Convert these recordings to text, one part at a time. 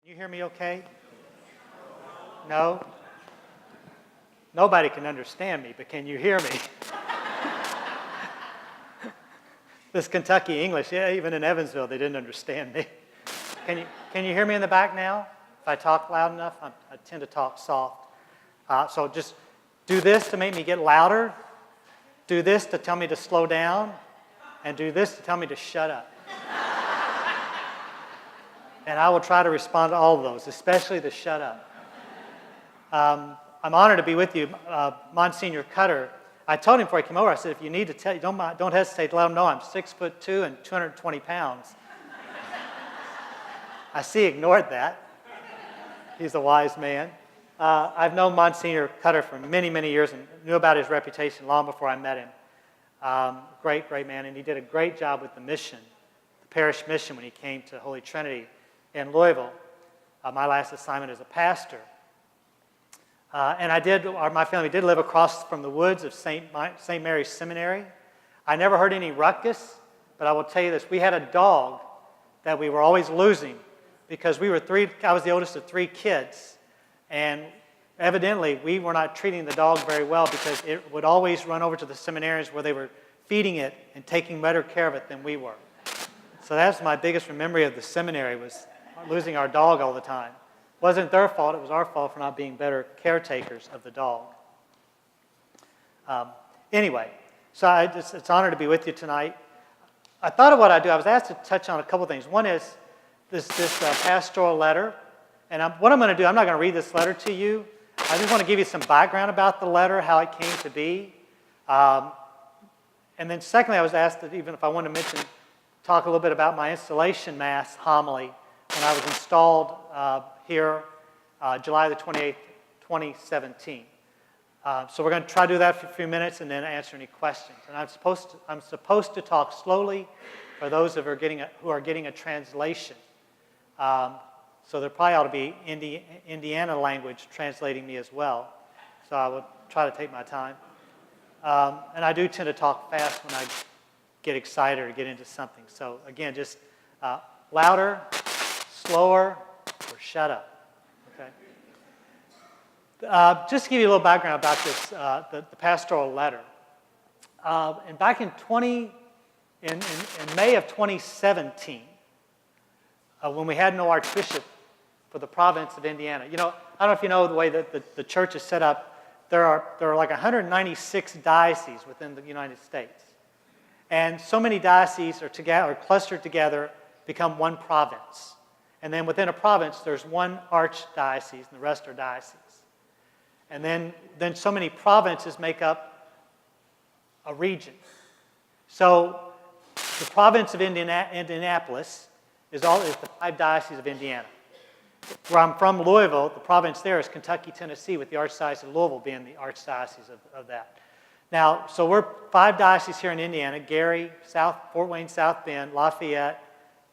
You hear me okay? No? Nobody can understand me, but can you hear me? This Kentucky English, yeah, even in Evansville, they didn't understand me. Can you hear me in the back now? If I talk loud enough, I tend to talk soft. So just do this to make me get louder, do this to tell me to slow down, and do this to tell me to shut up. And I will try to respond to all of those, especially the shut up. I'm honored to be with you, Monsignor Cutter. I told him before he came over, I said, if you need to tell, don't hesitate to let him know I'm 6'2" and 220 pounds. I see he ignored that. He's a wise man. I've known Monsignor Cutter for many, many years and knew about his reputation long before I met him. Great, great man, and he did a great job with the mission, the parish mission when he came to Holy Trinity in Louisville. My last assignment as a pastor. And my family did live across from the woods of St. Mary's Seminary. I never heard any ruckus, but I will tell you this. We had a dog that we were always losing because I was the oldest of 3 kids. And evidently, we were not treating the dog very well because it would always run over to the seminarians where they were feeding it and taking better care of it than we were. So that's my biggest memory of the seminary, was losing our dog all the time. It wasn't their fault, it was our fault for not being better caretakers of the dog. Anyway, so it's an honor to be with you tonight. I thought of what I'd do. I was asked to touch on a couple things. One is this pastoral letter. And what I'm going to do, I'm not going to read this letter to you. I just want to give you some background about the letter, how it came to be. And then secondly, I was asked that even if I wanted to talk a little bit about my installation mass homily when I was installed here July the 28th, 2017. So we're going to try to do that for a few minutes and then answer any questions. And I'm supposed to talk slowly for those who are getting a translation. So there probably ought to be Indiana language translating me as well. So I will try to take my time. And I do tend to talk fast when I get excited or get into something. So again, just louder, slower, or shut up. Okay. Just to give you a little background about this, the pastoral letter. And back in May of 2017, when we had no Archbishop for the province of Indiana. You know, I don't know if you know the way that the church is set up. There are like 196 dioceses within the United States. And so many dioceses are clustered together, become one province. And then within a province, there's one archdiocese, and the rest are dioceses. And then so many provinces make up a region. So the province of Indianapolis is the 5 dioceses of Indiana. Where I'm from, Louisville, the province there is Kentucky, Tennessee, with the Archdiocese of Louisville being the archdiocese of that. Now, so we're 5 dioceses here in Indiana: Gary, Fort Wayne, South Bend, Lafayette,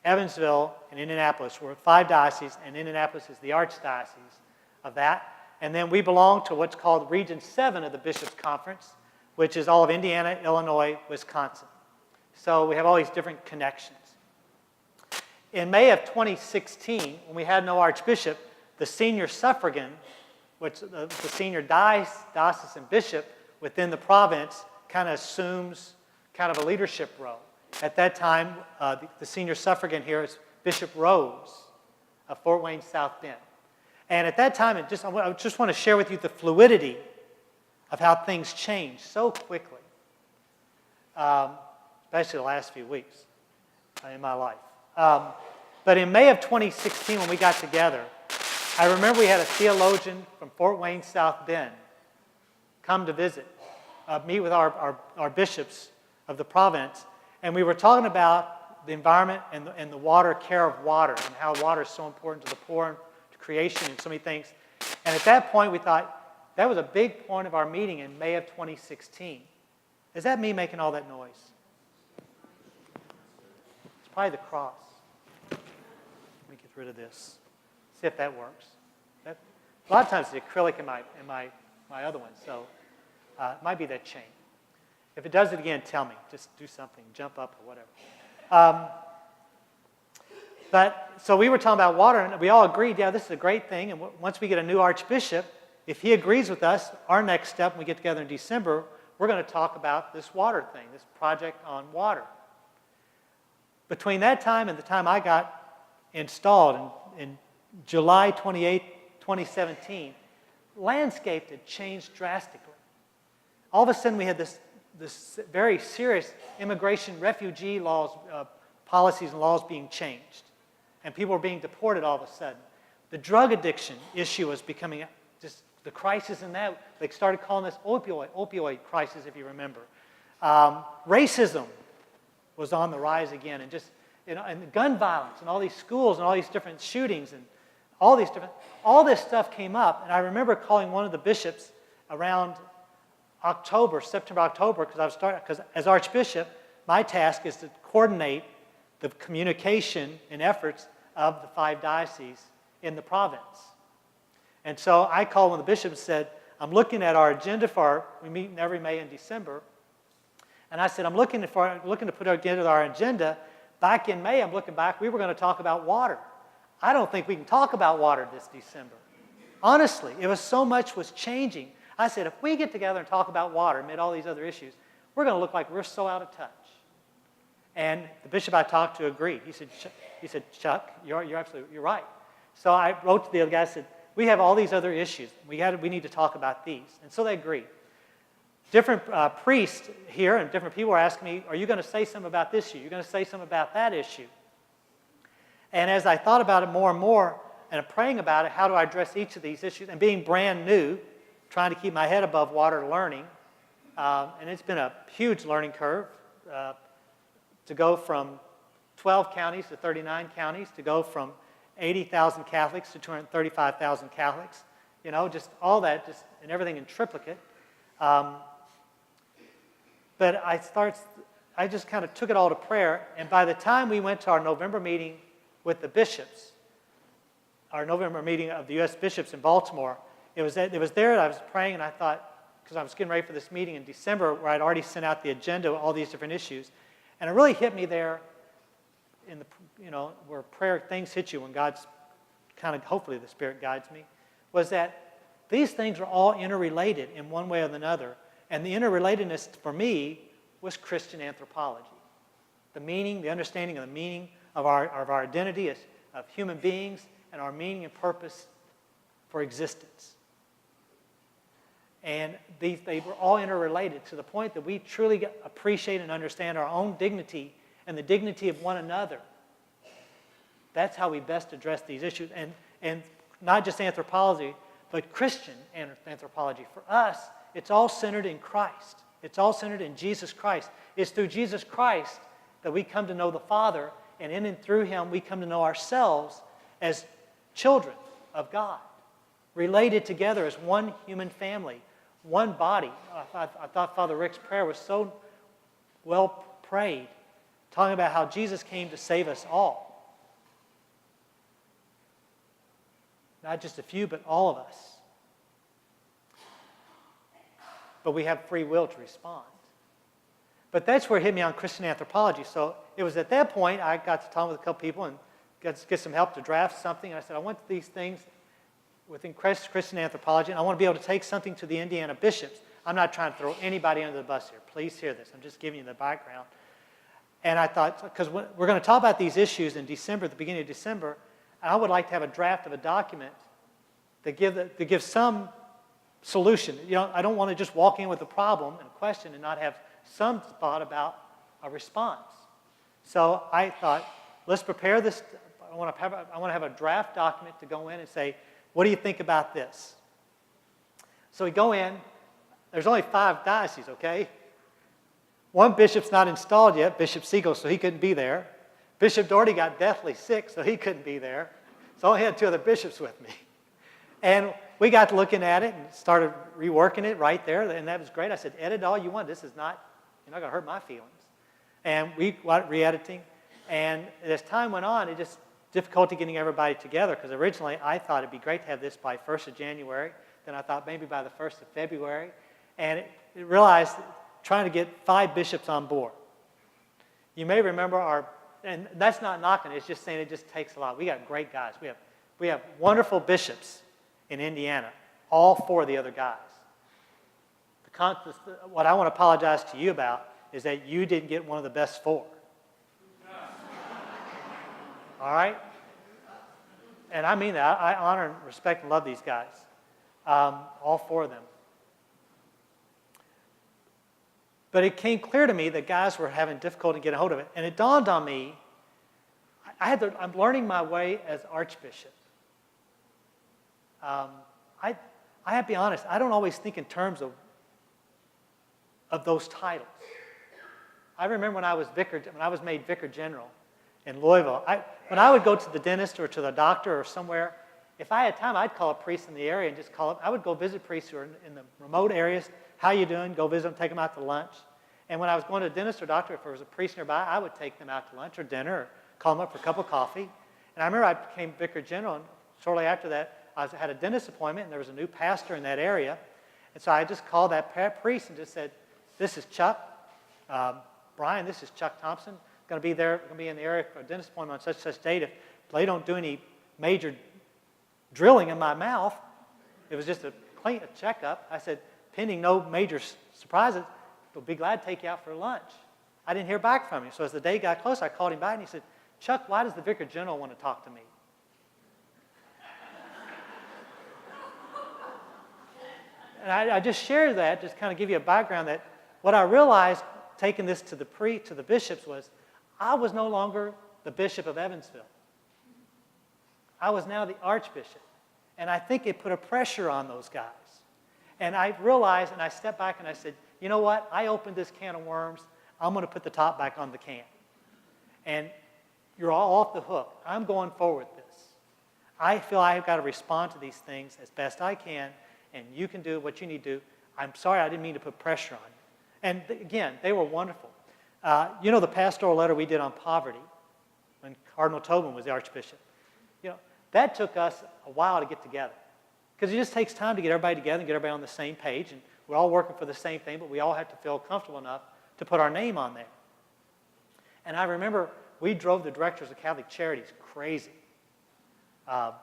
Evansville, and Indianapolis. We're 5 dioceses, and Indianapolis is the archdiocese of that. And then we belong to what's called Region 7 of the Bishops' Conference, which is all of Indiana, Illinois, Wisconsin. So we have all these different connections. In May of 2016, when we had no archbishop, the senior suffragan, which the senior diocesan bishop within the province, kind of assumes kind of a leadership role. At that time, the senior suffragan here is Bishop Rose of Fort Wayne, South Bend. And at that time, I just want to share with you the fluidity of how things changed so quickly, especially the last few weeks in my life. But in May of 2016, when we got together, I remember we had a theologian from Fort Wayne, South Bend come to visit, meet with our bishops of the province, and we were talking about the environment and the water, care of water, and how water is so important to the poor and to creation and so many things. And at that point, we thought that was a big point of our meeting in May of 2016. Is that me making all that noise? It's probably the cross. Let me get rid of this. See if that works. A lot of times the acrylic in my other one, so it might be that chain. If it does it again, tell me. Just do something, jump up or whatever. But so we were talking about water, and we all agreed, yeah, this is a great thing. And once we get a new archbishop, if he agrees with us, our next step when we get together in December, we're going to talk about this water thing, this project on water. Between that time and the time I got installed in July 28, 2017, landscape had changed drastically. All of a sudden we had this very serious immigration refugee laws, policies and laws being changed. And people were being deported all of a sudden. The drug addiction issue was becoming just the crisis in that. They started calling this opioid crisis, if you remember. Racism was on the rise again, and and gun violence, and all these schools, and all these different shootings, and all this stuff came up. And I remember calling one of the bishops around September, October, because as Archbishop, my task is to coordinate the communication and efforts of the 5 dioceses in the province. And so I called one of the bishops and said, I'm looking at our agenda we meet every May and December, and I said, I'm looking to put together our agenda. Back in May, I'm looking back, we were going to talk about water. I don't think we can talk about water this December. Honestly, so much was changing. I said, if we get together and talk about water amid all these other issues, we're going to look like we're so out of touch. And the bishop I talked to agreed. He said, Chuck, you're right. So I wrote to the other guy, I said, we have all these other issues. We need to talk about these. And so they agreed. Different priests here and different people were asking me, are you going to say something about this issue? You're going to say something about that issue? And as I thought about it more and more, and praying about it, how do I address each of these issues? And being brand new, trying to keep my head above water learning, and it's been a huge learning curve to go from 12 counties to 39 counties, to go from 80,000 Catholics to 235,000 Catholics, just all that, and everything in triplicate. But I just kind of took it all to prayer, and by the time we went to our November meeting with the bishops, our November meeting of the U.S. bishops in Baltimore, it was there that I was praying, and I thought, because I was getting ready for this meeting in December where I'd already sent out the agenda, all these different issues, and it really hit me there in where prayer things hit you when God's hopefully the Spirit guides me, was that these things are all interrelated in one way or another. And the interrelatedness for me was Christian anthropology. The understanding of the meaning of our identity as of human beings and our meaning and purpose for existence. And they were all interrelated to the point that we truly appreciate and understand our own dignity and the dignity of one another. That's how we best address these issues. And not just anthropology, but Christian anthropology. For us, it's all centered in Christ. It's all centered in Jesus Christ. It's through Jesus Christ that we come to know the Father, and in and through Him we come to know ourselves as children of God, related together as one human family, one body. I thought Father Rick's prayer was so well prayed, talking about how Jesus came to save us all. Not just a few, but all of us. But we have free will to respond. But that's where it hit me on Christian anthropology. So it was at that point I got to talk with a couple people and got to get some help to draft something. I said, I want these things within Christian anthropology, and I want to be able to take something to the Indiana bishops. I'm not trying to throw anybody under the bus here. Please hear this. I'm just giving you the background. And I thought, because we're going to talk about these issues in December, at the beginning of December, and I would like to have a draft of a document that gives some solution. I don't want to just walk in with a problem and a question and not have some thought about a response. So I thought, let's prepare this. I want to have a draft document to go in and say, what do you think about this? So we go in. There's only 5 dioceses, okay? One bishop's not installed yet, Bishop Siegel, so he couldn't be there. Bishop Doherty got deathly sick, so he couldn't be there. So I only had 2 other bishops with me. And we got looking at it and started reworking it right there, and that was great. I said, edit all you want. You're not going to hurt my feelings. And we went re-editing. And as time went on, it just difficulty getting everybody together, because originally I thought it'd be great to have this by 1st of January. Then I thought maybe by the 1st of February. And it realized trying to get 5 bishops on board. You may remember our and that's not knocking. It's just saying it just takes a lot. We got great guys. We have wonderful bishops in Indiana. All 4 of the other guys. What I want to apologize to you about is that you didn't get one of the best 4. All right? And I mean that. I honor and respect and love these guys. All 4 of them. But it came clear to me that guys were having difficulty getting a hold of it. And it dawned on me, I'm learning my way as Archbishop. I have to be honest, I don't always think in terms of those titles. I remember when I was made Vicar General in Louisville, when I would go to the dentist or to the doctor or somewhere, if I had time, I'd call a priest in the area and just call up. I would go visit priests who are in the remote areas. How you doing? Go visit them, take them out to lunch. And when I was going to a dentist or doctor, if there was a priest nearby, I would take them out to lunch or dinner or call them up for a cup of coffee. And I remember I became Vicar General, and shortly after that, I had a dentist appointment, and there was a new pastor in that area. And so I just called that priest and just said, this is Chuck. Brian, this is Chuck Thompson. Going to be in the area for a dentist appointment on such date. If they don't do any major drilling in my mouth, it was just a checkup. I said, pending no major surprises, we'll be glad to take you out for lunch. I didn't hear back from him. So as the day got close, I called him back and he said, Chuck, why does the Vicar General want to talk to me? And I just shared that, just kind of give you a background that what I realized taking this to the bishops was I was no longer the Bishop of Evansville. I was now the Archbishop. And I think it put a pressure on those guys. And I realized, and I stepped back and I said, you know what? I opened this can of worms. I'm going to put the top back on the can. And you're all off the hook. I'm going forward with this. I feel I've got to respond to these things as best I can, and you can do what you need to do. I'm sorry I didn't mean to put pressure on you. And again, they were wonderful. You know the pastoral letter we did on poverty when Cardinal Tobin was the Archbishop? You know, that took us a while to get together. Because it just takes time to get everybody together and get everybody on the same page. And we're all working for the same thing, but we all have to feel comfortable enough to put our name on there. And I remember we drove the directors of Catholic Charities crazy.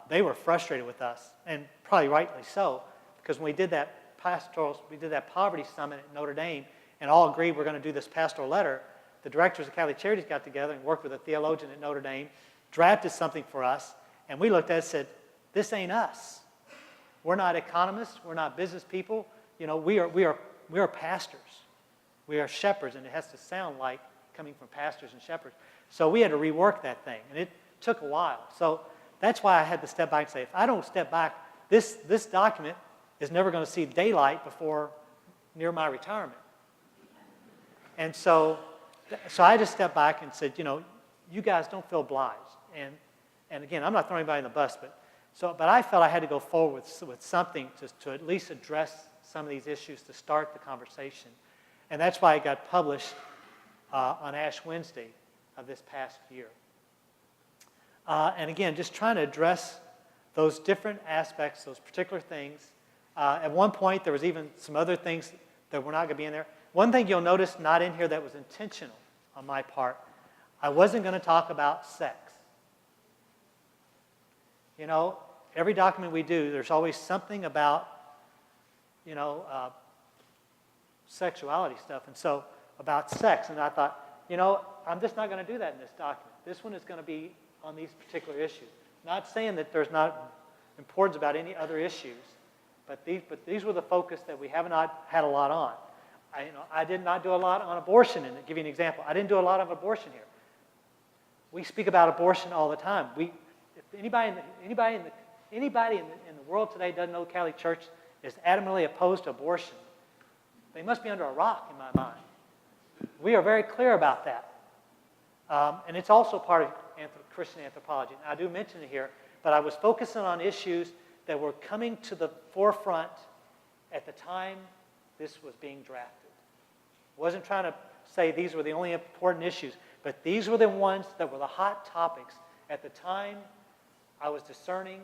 They were frustrated with us, and probably rightly so, because when we did that poverty summit at Notre Dame, and all agreed we're going to do this pastoral letter, the directors of Catholic Charities got together and worked with a theologian at Notre Dame, drafted something for us, and we looked at it and said, this ain't us. We're not economists. We're not business people. You know, we are pastors. We are shepherds, and it has to sound like coming from pastors and shepherds. So we had to rework that thing, and it took a while. So that's why I had to step back and say, if I don't step back, this document is never going to see daylight before near my retirement. And so I just stepped back and said, you know, you guys don't feel obliged. And again, I'm not throwing anybody in the bus, but I felt I had to go forward with something to at least address some of these issues to start the conversation. And that's why it got published on Ash Wednesday of this past year. And again, just trying to address those different aspects, those particular things. At one point, there was even some other things that were not going to be in there. One thing you'll notice not in here that was intentional on my part, I wasn't going to talk about sex. You know, every document we do, there's always something about, you know, sexuality stuff, and so about sex. And I thought, you know, I'm just not going to do that in this document. This one is going to be on these particular issues. Not saying that there's not importance about any other issues, but these were the focus that we have not had a lot on. I did not do a lot on abortion, and to give you an example, I didn't do a lot of abortion here. We speak about abortion all the time. If anybody in the world today doesn't know the Catholic Church is adamantly opposed to abortion, they must be under a rock in my mind. We are very clear about that. And it's also part of Christian anthropology. And I do mention it here, but I was focusing on issues that were coming to the forefront at the time this was being drafted. I wasn't trying to say these were the only important issues, but these were the ones that were the hot topics at the time I was discerning,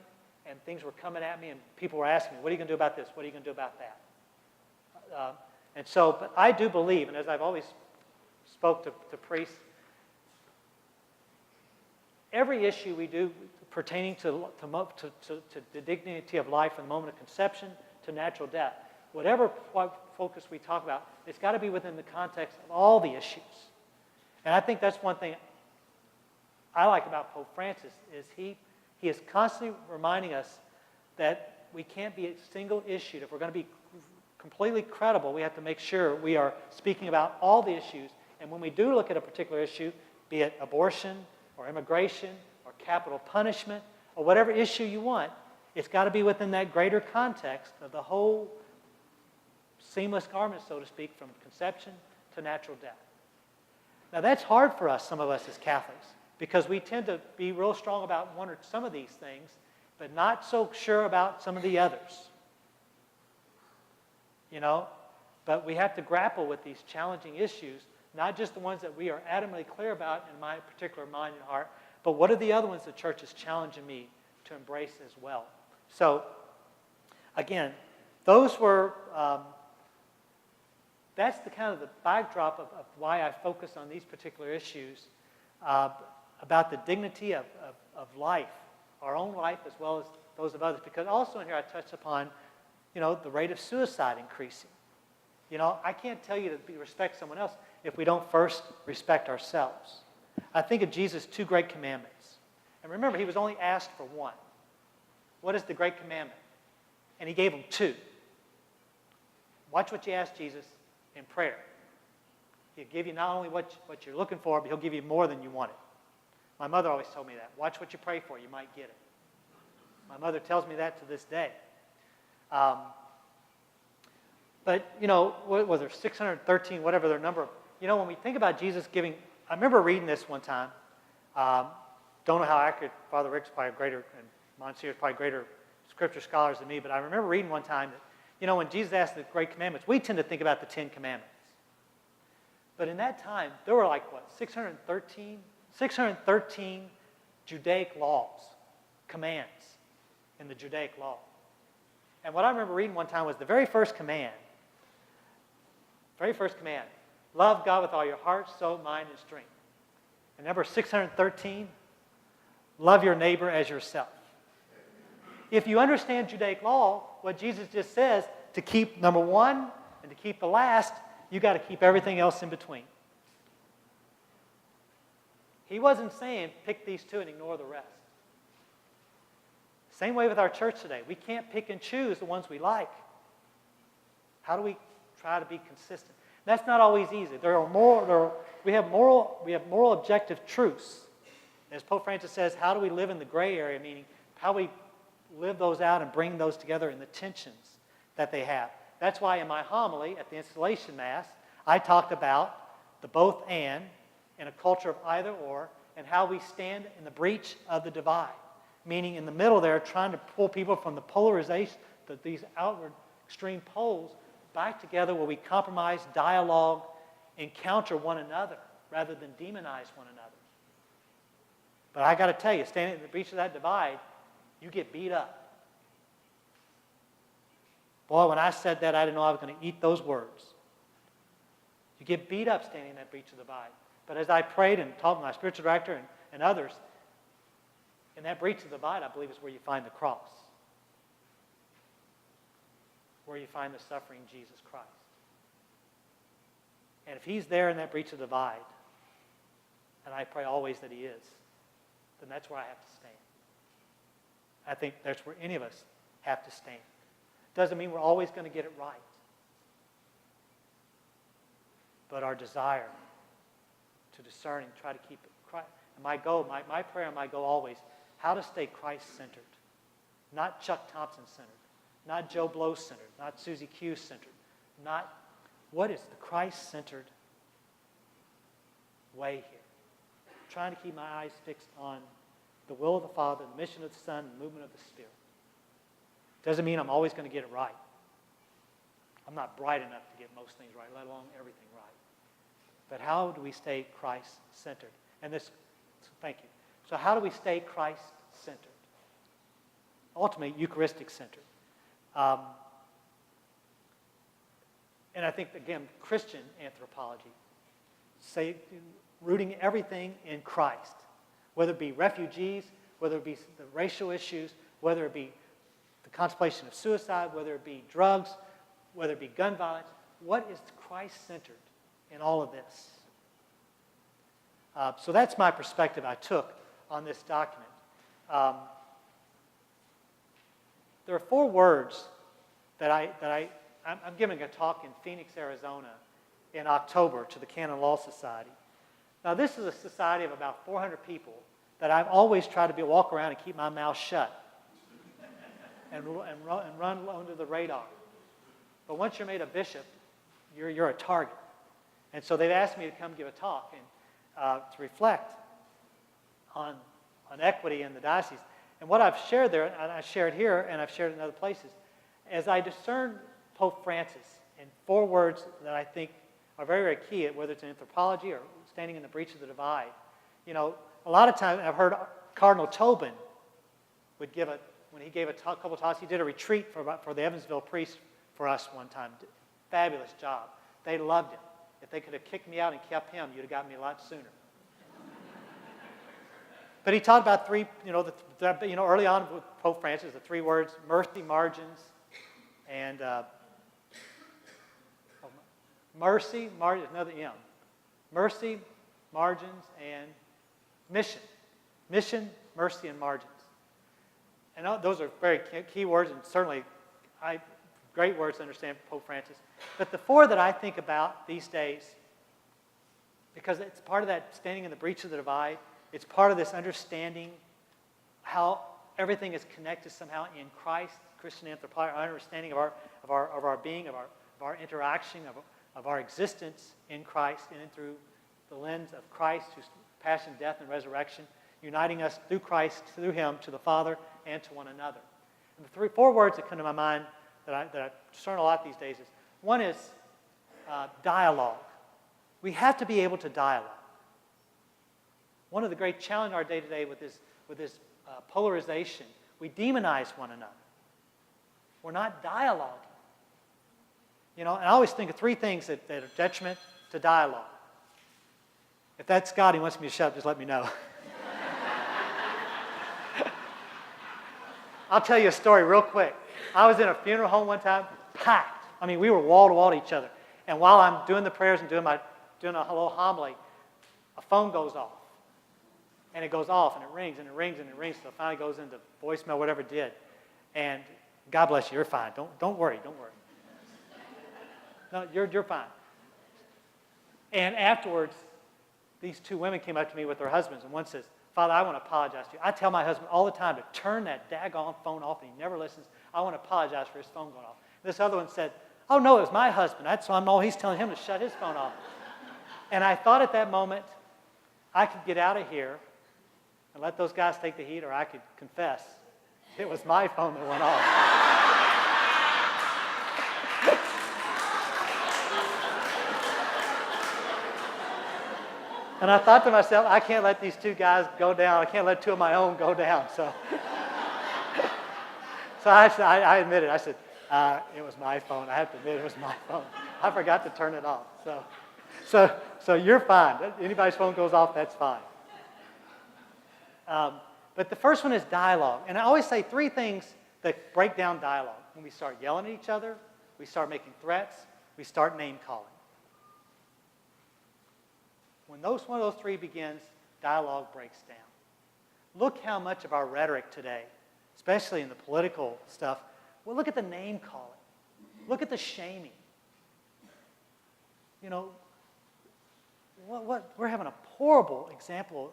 and things were coming at me, and people were asking me, what are you going to do about this? What are you going to do about that? And so, but I do believe, and as I've always spoke to priests, every issue we do pertaining to the dignity of life from the moment of conception to natural death, whatever focus we talk about, it's got to be within the context of all the issues. And I think that's one thing I like about Pope Francis is he is constantly reminding us that we can't be a single issue. If we're going to be completely credible, we have to make sure we are speaking about all the issues. And when we do look at a particular issue, be it abortion or immigration or capital punishment or whatever issue you want, it's got to be within that greater context of the whole seamless garment, so to speak, from conception to natural death. Now that's hard for us, some of us as Catholics, because we tend to be real strong about one or some of these things, but not so sure about some of the others. But we have to grapple with these challenging issues, not just the ones that we are adamantly clear about in my particular mind and heart, but what are the other ones the church is challenging me to embrace as well. So, again, those were, that's the kind of the backdrop of why I focus on these particular issues about the dignity of life, our own life as well as those of others. Because also in here I touched upon, the rate of suicide increasing. I can't tell you to respect someone else if we don't first respect ourselves. I think of Jesus' 2 great commandments. And remember, he was only asked for one. What is the great commandment? And he gave him 2. Watch what you ask Jesus in prayer. He'll give you not only what you're looking for, but he'll give you more than you wanted. My mother always told me that. Watch what you pray for, you might get it. My mother tells me that to this day. But, what was there, 613, whatever their number. When we think about Jesus giving, I remember reading this one time. Don't know how accurate, Father Rick's probably greater, and Monsieur's probably greater scripture scholars than me, but I remember reading one time that, when Jesus asked the great commandments, we tend to think about the 10 commandments. But in that time, there were 613 Judaic laws, commands in the Judaic law. And what I remember reading one time was the very first command, love God with all your heart, soul, mind, and strength. And number 613, love your neighbor as yourself. If you understand Judaic law, what Jesus just says, to keep number 1 and to keep the last, you got to keep everything else in between. He wasn't saying pick these 2 and ignore the rest. Same way with our church today. We can't pick and choose the ones we like. How do we try to be consistent? That's not always easy. We have moral objective truths. As Pope Francis says, how do we live in the gray area, meaning how we live those out and bring those together in the tensions that they have. That's why in my homily at the Installation Mass, I talked about the both and in a culture of either or, and how we stand in the breach of the divide. Meaning in the middle there, trying to pull people from the polarization, these outward extreme poles, back together where we compromise, dialogue, encounter one another, rather than demonize one another. But I got to tell you, standing in the breach of that divide, you get beat up. Boy, when I said that, I didn't know I was going to eat those words. You get beat up standing in that breach of the divide. But as I prayed and talked with my spiritual director and others, in that breach of the divide, I believe, is where you find the cross. Where you find the suffering Jesus Christ. And if he's there in that breach of the divide, and I pray always that he is, then that's where I have to stand. I think that's where any of us have to stand. Doesn't mean we're always going to get it right. But our desire to discern and try to keep it Christ. And my goal, my prayer and my goal always, how to stay Christ-centered. Not Chuck Thompson-centered. Not Joe Blow-centered. Not Susie Q-centered. Not, what is the Christ-centered way here? Trying to keep my eyes fixed on the will of the Father, the mission of the Son, the movement of the Spirit. Doesn't mean I'm always going to get it right. I'm not bright enough to get most things right, let alone everything right. But how do we stay Christ-centered? And this, thank you. So how do we stay Christ-centered? Ultimately, Eucharistic-centered. And I think, again, Christian anthropology, rooting everything in Christ. whether it be refugees, whether it be the racial issues, whether it be the contemplation of suicide, whether it be drugs, whether it be gun violence. What is Christ-centered in all of this? So that's my perspective I took on this document. There are 4 words that I'm giving a talk in Phoenix, Arizona in October to the Canon Law Society. Now, this is a society of about 400 people that I've always tried to walk around and keep my mouth shut and run under the radar. But once you're made a bishop, you're a target. And so they've asked me to come give a talk and to reflect on equity in the diocese. And what I've shared there, and I shared here, and I've shared in other places, as I discern Pope Francis in 4 words that I think are very, very key, whether it's in anthropology or standing in the breach of the divide. You know, a lot of times I've heard Cardinal Tobin would give when he gave a couple talks, he did a retreat for the Evansville priests for us one time. Fabulous job. They loved him. If they could have kicked me out and kept him, you'd have got me a lot sooner. But he taught about 3, early on with Pope Francis, the 3 words, mercy, margins, and mercy, another M. Mercy, margins, and mission. Mission, mercy, and margins. And those are very key words, and certainly great words to understand Pope Francis. But the 4 that I think about these days, because it's part of that standing in the breach of the divide, it's part of this understanding how everything is connected somehow in Christ, Christian anthropology, our understanding of our being, of our interaction, of our existence in Christ and through the lens of Christ, whose passion, death, and resurrection, uniting us through Christ, through Him, to the Father and to one another. And the 4 words that come to my mind that I discern a lot these days is, one is dialogue. We have to be able to dialogue. One of the great challenges in our day-to-day with this polarization, we demonize one another. We're not dialoguing. And I always think of 3 things that are detriment to dialogue. If that's God, He wants me to shut up, just let me know. I'll tell you a story real quick. I was in a funeral home one time, packed. I mean, we were wall to wall to each other. And while I'm doing the prayers and doing a little homily, a phone goes off. And it goes off, and it rings, and it rings, and it rings, so it finally goes into voicemail, whatever it did. And God bless you, you're fine. Don't worry. No, you're fine. And afterwards, these 2 women came up to me with their husbands, and one says, Father, I want to apologize to you. I tell my husband all the time to turn that daggone phone off, and he never listens. I want to apologize for his phone going off. This other one said, oh, no, it was my husband. That's why he's telling him to shut his phone off. And I thought at that moment, I could get out of here and let those guys take the heat, or I could confess it was my phone that went off. And I thought to myself, I can't let these 2 guys go down. I can't let 2 of my own go down. So I admitted. I said, it was my phone. I have to admit it was my phone. I forgot to turn it off. So you're fine. Anybody's phone goes off, that's fine. But the first one is dialogue. And I always say 3 things that break down dialogue. When we start yelling at each other, we start making threats, we start name-calling. When one of those 3 begins, dialogue breaks down. Look how much of our rhetoric today, especially in the political stuff, well, look at the name-calling. Look at the shaming. We're having a horrible example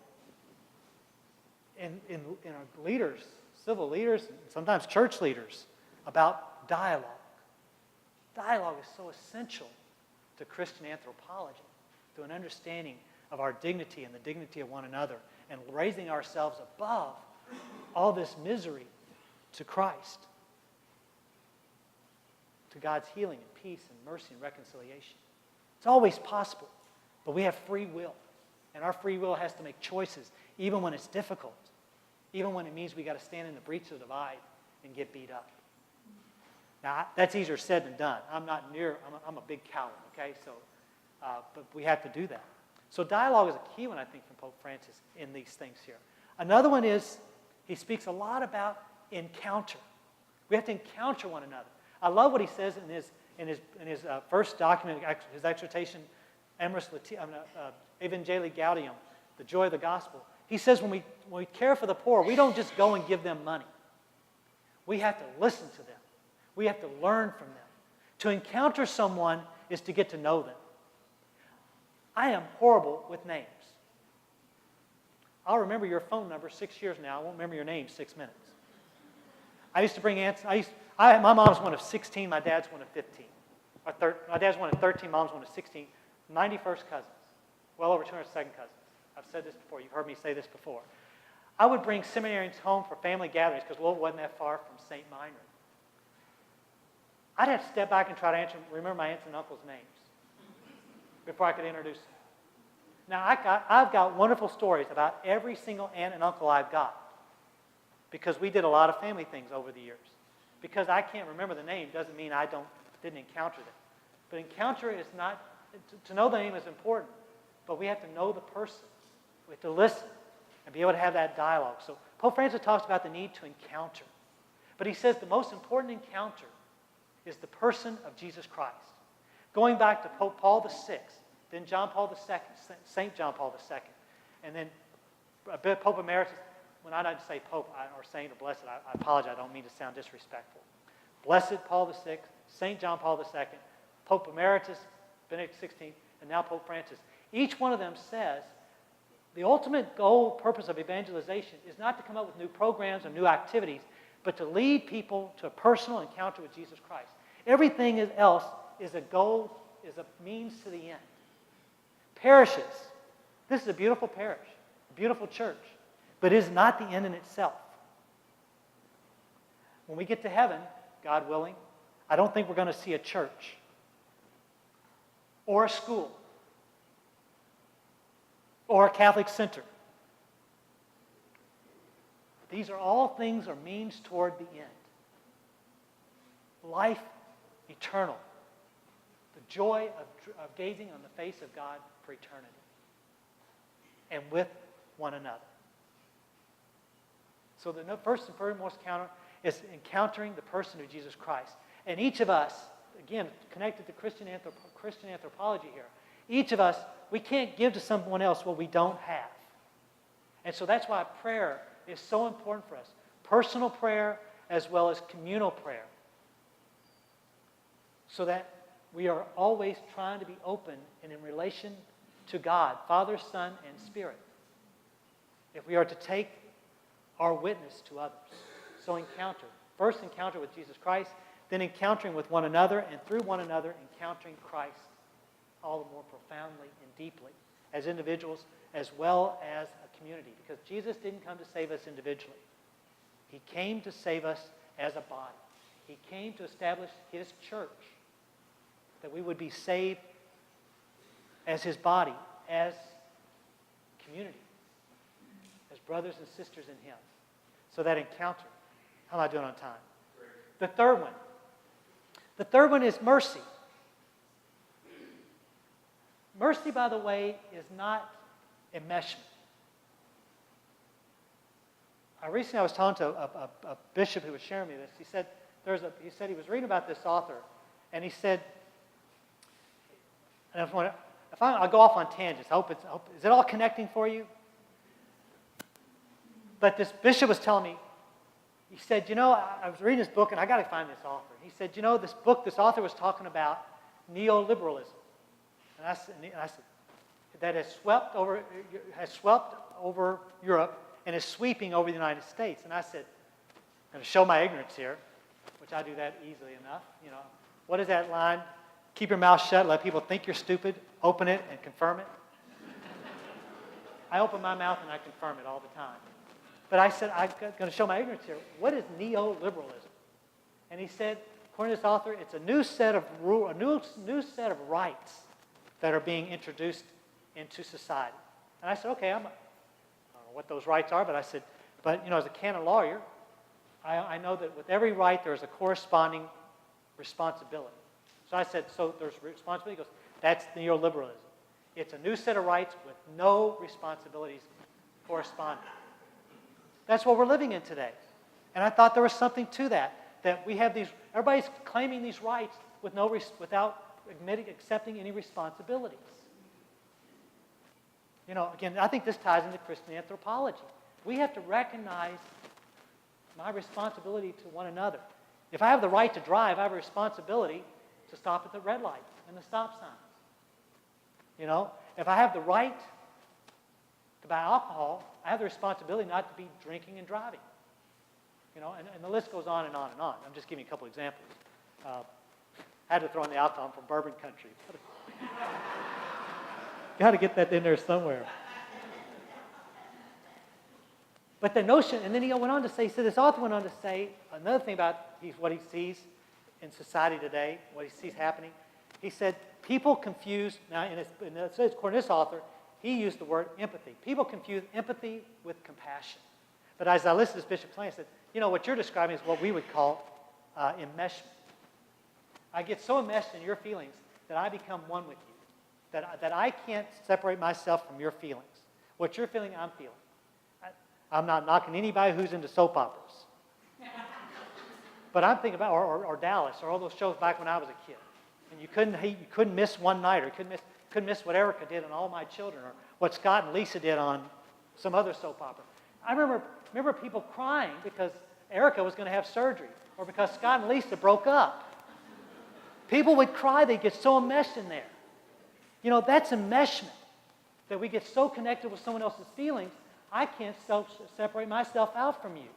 in our leaders, civil leaders, and sometimes church leaders, about dialogue. Dialogue is so essential to Christian anthropology, to an understanding of our dignity and the dignity of one another, and raising ourselves above all this misery to Christ, to God's healing and peace and mercy and reconciliation. It's always possible, but we have free will, and our free will has to make choices, even when it's difficult, even when it means we got to stand in the breach of the divide and get beat up. Now, that's easier said than done. I'm a big coward, okay? So, but we have to do that. So dialogue is a key one, I think, from Pope Francis in these things here. Another one is he speaks a lot about encounter. We have to encounter one another. I love what he says in his first document, his exhortation, Evangelii Gaudium, the joy of the gospel. He says when we care for the poor, we don't just go and give them money. We have to listen to them. We have to learn from them. To encounter someone is to get to know them. I am horrible with names. I'll remember your phone number 6 years now. I won't remember your name 6 minutes. I used to bring answers. My mom's one of 16. My dad's one of 15. My dad's one of 13. Mom's one of 16. 91st cousins. Well over 202nd cousins. I've said this before. You've heard me say this before. I would bring seminarians home for family gatherings because Louisville wasn't that far from St. Meinrad. I'd have to step back and try to remember my aunts and uncles' names before I could introduce them. Now, I've got wonderful stories about every single aunt and uncle I've got because we did a lot of family things over the years. Because I can't remember the name doesn't mean I didn't encounter them. But encounter is not, to know the name is important, but we have to know the person. We have to listen and be able to have that dialogue. So Pope Francis talks about the need to encounter. But he says the most important encounter is the person of Jesus Christ. Going back to Pope Paul VI, then John Paul II, St. John Paul II, and then Pope Emeritus. When I don't say Pope or Saint or Blessed, I apologize. I don't mean to sound disrespectful. Blessed Paul VI, St. John Paul II, Pope Emeritus, Benedict XVI, and now Pope Francis. Each one of them says the ultimate goal, purpose of evangelization is not to come up with new programs or new activities, but to lead people to a personal encounter with Jesus Christ. Everything else is a goal, is a means to the end. Parishes. This is a beautiful parish, a beautiful church, but it is not the end in itself. When we get to heaven, God willing, I don't think we're going to see a church or a school or a Catholic center. These are all things or means toward the end. Life eternal. The joy of gazing on the face of God for eternity. And with one another. So the first and foremost encounter is encountering the person of Jesus Christ. And each of us, again, connected to Christian anthropology here, each of us, we can't give to someone else what we don't have. And so that's why prayer is so important for us. Personal prayer as well as communal prayer. So that we are always trying to be open and in relation to God, Father, Son, and Spirit. If we are to take our witness to others. So encounter. First encounter with Jesus Christ, then encountering with one another, and through one another encountering Christ all the more profoundly and deeply as individuals as well as a community. Because Jesus didn't come to save us individually. He came to save us as a body. He came to establish His church, that we would be saved as His body, as community, as brothers and sisters in Him. So that encounter. How am I doing on time? Great. The third one is mercy. Mercy, by the way, is not enmeshment. Recently I was talking to a bishop who was sharing me this. He said he was reading about this author, and he said, and I'll go off on tangents. Is it all connecting for you? But this bishop was telling me, he said, I was reading this book, and I got to find this author. He said, this author was talking about neoliberalism. And I said, that has swept over Europe and is sweeping over the United States. And I said, I'm going to show my ignorance here, which I do that easily enough. What is that line? Keep your mouth shut, let people think you're stupid, open it and confirm it. I open my mouth and I confirm it all the time. But I said, I'm going to show my ignorance here. What is neoliberalism? And he said, according to this author, it's a new set of new set of rights that are being introduced into society. And I said, okay, I don't know what those rights are, but I said, as a canon lawyer, I know that with every right there is a corresponding responsibility. So I said, so there's responsibility? He goes, that's neoliberalism. It's a new set of rights with no responsibilities corresponding. That's what we're living in today. And I thought there was something to that we have these, everybody's claiming these rights without accepting any responsibilities. You know, again, I think this ties into Christian anthropology. We have to recognize my responsibility to one another. If I have the right to drive, I have a responsibility to stop at the red light and the stop signs. You know, if I have the right to buy alcohol, I have the responsibility not to be drinking and driving. You know, and the list goes on and on and on. I'm just giving you a couple examples. I had to throw in the alcohol from bourbon country. Got to get that in there somewhere. But the notion, and then he went on to say, so this author went on to say another thing about what he sees in society today, what he sees happening. He said, people confuse, now according to this author, he used the word empathy. People confuse empathy with compassion. But as I listened to this Bishop Thompson, I said, you know, what you're describing is what we would call enmeshment. I get so enmeshed in your feelings that I become one with you, that I can't separate myself from your feelings. What you're feeling, I'm feeling. I'm not knocking anybody who's into soap operas. But I'm thinking about, or Dallas, or all those shows back when I was a kid. And you couldn't miss one night, or couldn't miss what Erica did on All My Children, or what Scott and Lisa did on some other soap opera. I remember people crying because Erica was going to have surgery, or because Scott and Lisa broke up. People would cry, they'd get so enmeshed in there. You know, that's enmeshment, that we get so connected with someone else's feelings, I can't separate myself out from you.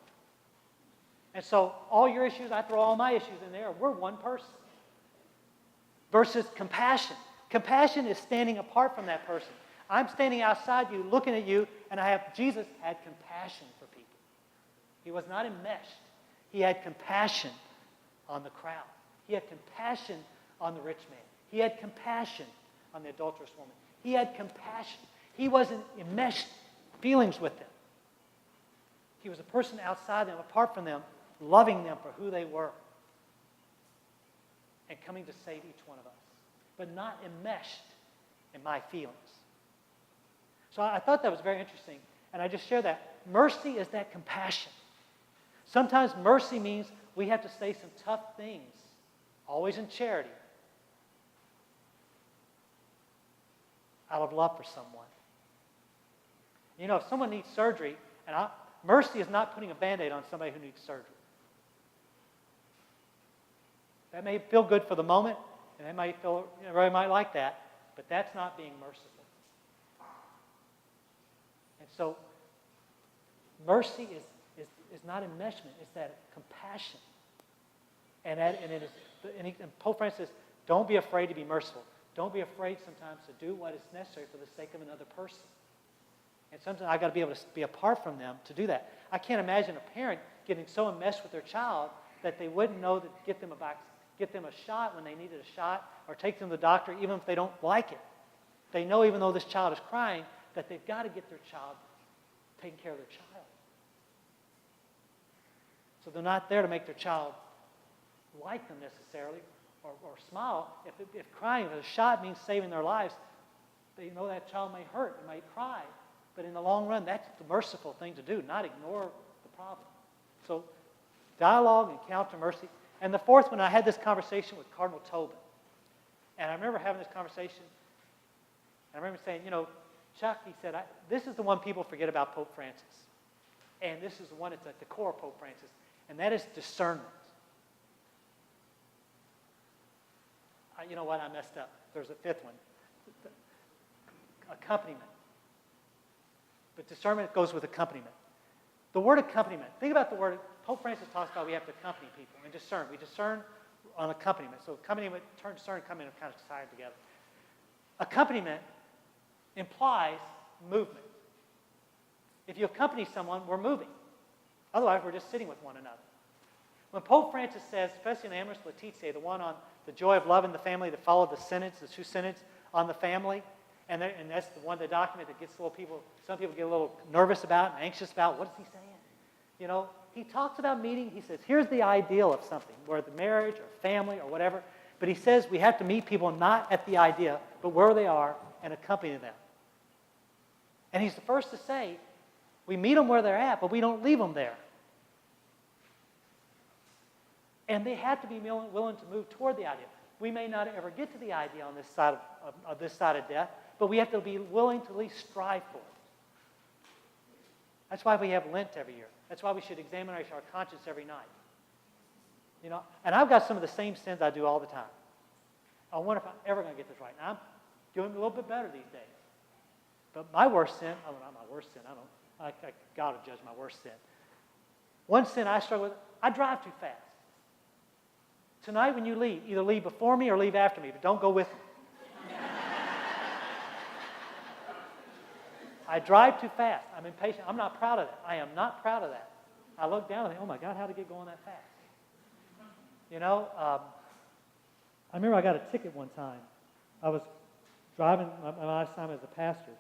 And so all your issues, I throw all my issues in there. We're one person. Versus compassion. Compassion is standing apart from that person. I'm standing outside you, looking at you, and Jesus had compassion for people. He was not enmeshed. He had compassion on the crowd. He had compassion on the rich man. He had compassion on the adulterous woman. He had compassion. He wasn't enmeshed feelings with them. He was a person outside them, apart from them, loving them for who they were and coming to save each one of us, but not enmeshed in my feelings. So I thought that was very interesting, and I just share that. Mercy is that compassion. Sometimes mercy means we have to say some tough things, always in charity, out of love for someone. You know, if someone needs surgery, mercy is not putting a Band-Aid on somebody who needs surgery. That may feel good for the moment, and they might feel, everybody might like that, but that's not being merciful. And so, mercy is not enmeshment; it's that compassion. And Pope Francis says, don't be afraid to be merciful. Don't be afraid sometimes to do what is necessary for the sake of another person. And sometimes I've got to be able to be apart from them to do that. I can't imagine a parent getting so enmeshed with their child that they wouldn't know that get them a shot when they needed a shot, or take them to the doctor even if they don't like it. They know, even though this child is crying, that they've got to get their child, taking care of their child. So they're not there to make their child like them necessarily, or smile. If crying with a shot means saving their lives, they know that child may hurt, it might cry. But in the long run, that's the merciful thing to do, not ignore the problem. So dialogue, encounter, mercy. And the fourth one, I had this conversation with Cardinal Tobin. And I remember having this conversation. I remember saying, you know, Chuck, he said, this is the one people forget about Pope Francis. And this is the one that's at the core of Pope Francis. And that is discernment. You know what? I messed up. There's a fifth one. Accompaniment. But discernment goes with accompaniment. The word accompaniment. Think about the word. Pope Francis talks about we have to accompany people and discern. We discern on accompaniment. So accompaniment, discern, and accompaniment kind of tied together. Accompaniment implies movement. If you accompany someone, we're moving. Otherwise, we're just sitting with one another. When Pope Francis says, especially in Amoris Laetitia, the one on the joy of love in the family that followed the synods, the two synods on the family, and that's the one, the document that gets some people get a little nervous about and anxious about. What is he saying? You know, he talks about meeting. He says, here's the ideal of something, where the marriage or family or whatever, But he says we have to meet people not at the idea, but where they are and accompany them. And he's the first to say, we meet them where they're at, but we don't leave them there. And they have to be willing to move toward the idea. We may not ever get to the idea on this side of this side of death, but we have to be willing to at least strive for it. That's why we have Lent every year. That's why we should examine our conscience every night. You know, and I've got some of the same sins I do all the time. I wonder if I'm ever going to get this right. Now, I'm doing a little bit better these days. But my worst sin, oh, not my worst sin, I got to judge my worst sin. One sin I struggle with, I drive too fast. Tonight when you leave, either leave before me or leave after me, but don't go with me. I drive too fast. I'm impatient. I'm not proud of that. I am not proud of that. I look down and think, oh my God, how did it get going that fast? You know, I remember I got a ticket one time. I was driving my last time as a pastor.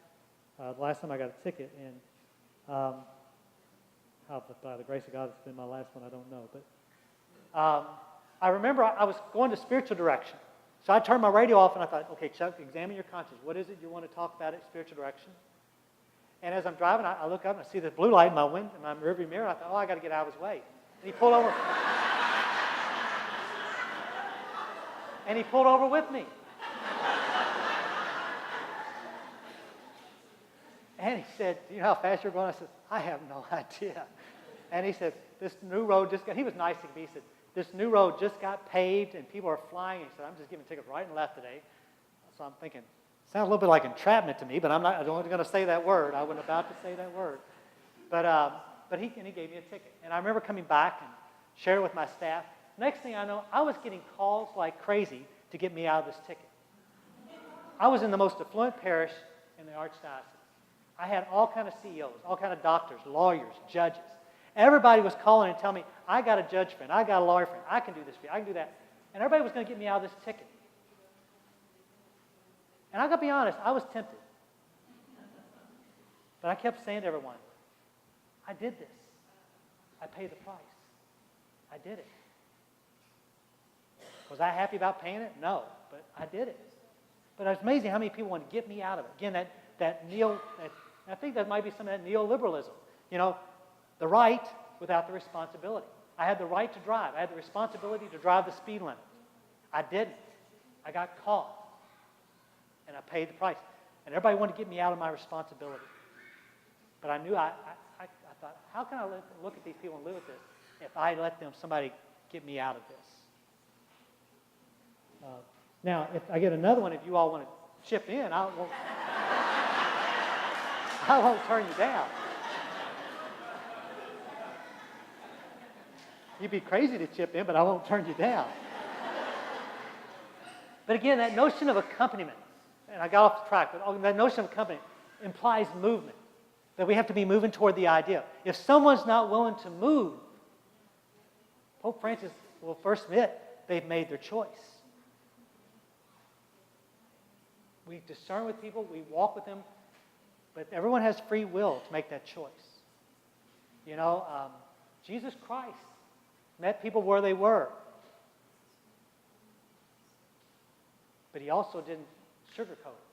The last time I got a ticket, and how by the grace of God it's been my last one, I don't know. But I remember I was going to spiritual direction. So I turned my radio off and I thought, okay, Chuck, examine your conscience. What is it you want to talk about at spiritual direction? And as I'm driving, I look up and I see this blue light in my rearview mirror. I thought, oh, I got to get out of his way. And he pulled over. And he pulled over with me. And he said, do you know how fast you're going? I said, I have no idea. And he said, this new road just got, he was nice to me. He said, this new road just got paved and people are flying. He said, I'm just giving tickets right and left today. So I'm thinking, sounds a little bit like entrapment to me, but I don't going to say that word. I wasn't about to say that word. But he gave me a ticket. And I remember coming back and sharing it with my staff. Next thing I know, I was getting calls like crazy to get me out of this ticket. I was in the most affluent parish in the Archdiocese. I had all kind of CEOs, all kind of doctors, lawyers, judges. Everybody was calling and telling me, I got a judge friend, I got a lawyer friend, I can do this for you, I can do that. And everybody was going to get me out of this ticket. And I got to be honest, I was tempted. But I kept saying to everyone, I did this. I paid the price. I did it. Was I happy about paying it? No, but I did it. But it's amazing how many people want to get me out of it. Again, I think that might be some of that neoliberalism. You know, the right without the responsibility. I had the right to drive. I had the responsibility to drive the speed limit. I didn't. I got caught. And I paid the price. And everybody wanted to get me out of my responsibility. But I knew, I thought, how can I look at these people and live with this if I let somebody get me out of this? Now, if I get another one, if you all want to chip in, I won't turn you down. You'd be crazy to chip in, but I won't turn you down. But again, that notion of accompaniment, and I got off the track, but that notion of accompaniment implies movement, that we have to be moving toward the idea. If someone's not willing to move, Pope Francis will first admit they've made their choice. We discern with people, we walk with them, but everyone has free will to make that choice. You know, Jesus Christ met people where they were. But he also didn't sugarcoat it.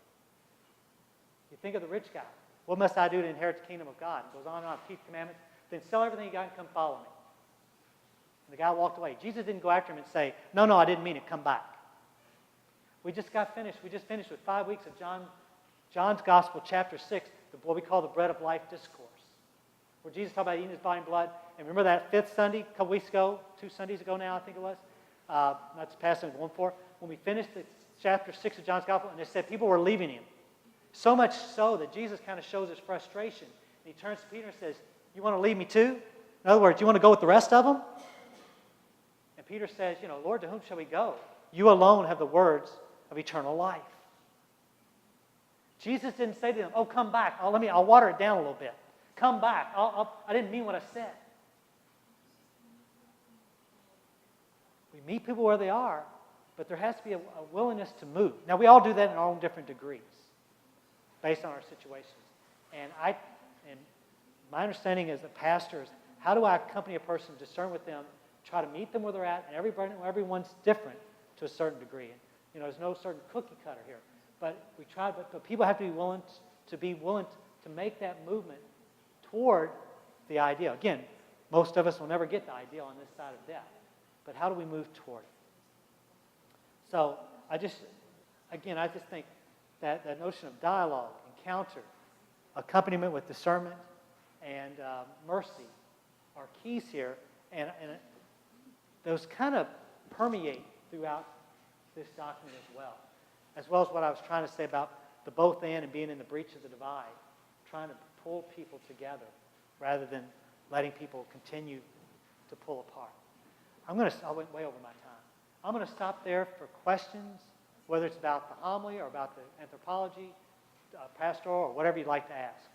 You think of the rich guy. What must I do to inherit the kingdom of God? It goes on and on, keep commandments. Then sell everything you got and come follow me. And the guy walked away. Jesus didn't go after him and say, no, I didn't mean it, come back. We just finished with 5 weeks of John's Gospel, chapter 6, what we call the bread of life discourse, where Jesus talked about eating his body and blood. And remember that fifth Sunday, a couple weeks ago, 2 Sundays ago now, I think it was? That's past Sunday, 1-4. When we finished the chapter 6 of John's Gospel, and it said people were leaving him. So much so that Jesus kind of shows his frustration. And he turns to Peter and says, you want to leave me too? In other words, you want to go with the rest of them? And Peter says, Lord, to whom shall we go? You alone have the words of eternal life. Jesus didn't say to them, oh, come back. I'll water it down a little bit. Come back. I didn't mean what I said. We meet people where they are, but there has to be a willingness to move. Now, we all do that in our own different degrees based on our situations. And my understanding as a pastor is, how do I accompany a person, discern with them, try to meet them where they're at, and everyone's different, to a certain degree. And, there's no certain cookie cutter here. But we try, but people have to be willing to make that movement toward the ideal. Again, most of us will never get the ideal on this side of death. But how do we move toward it? So I just think that notion of dialogue, encounter, accompaniment with discernment, and mercy are keys here. And those kind of permeate throughout this document as well as what I was trying to say about the both and being in the breach of the divide, trying to pull people together rather than letting people continue to pull apart. I went way over my time. I'm going to stop there for questions, whether it's about the homily or about the anthropology, pastoral, or whatever you'd like to ask.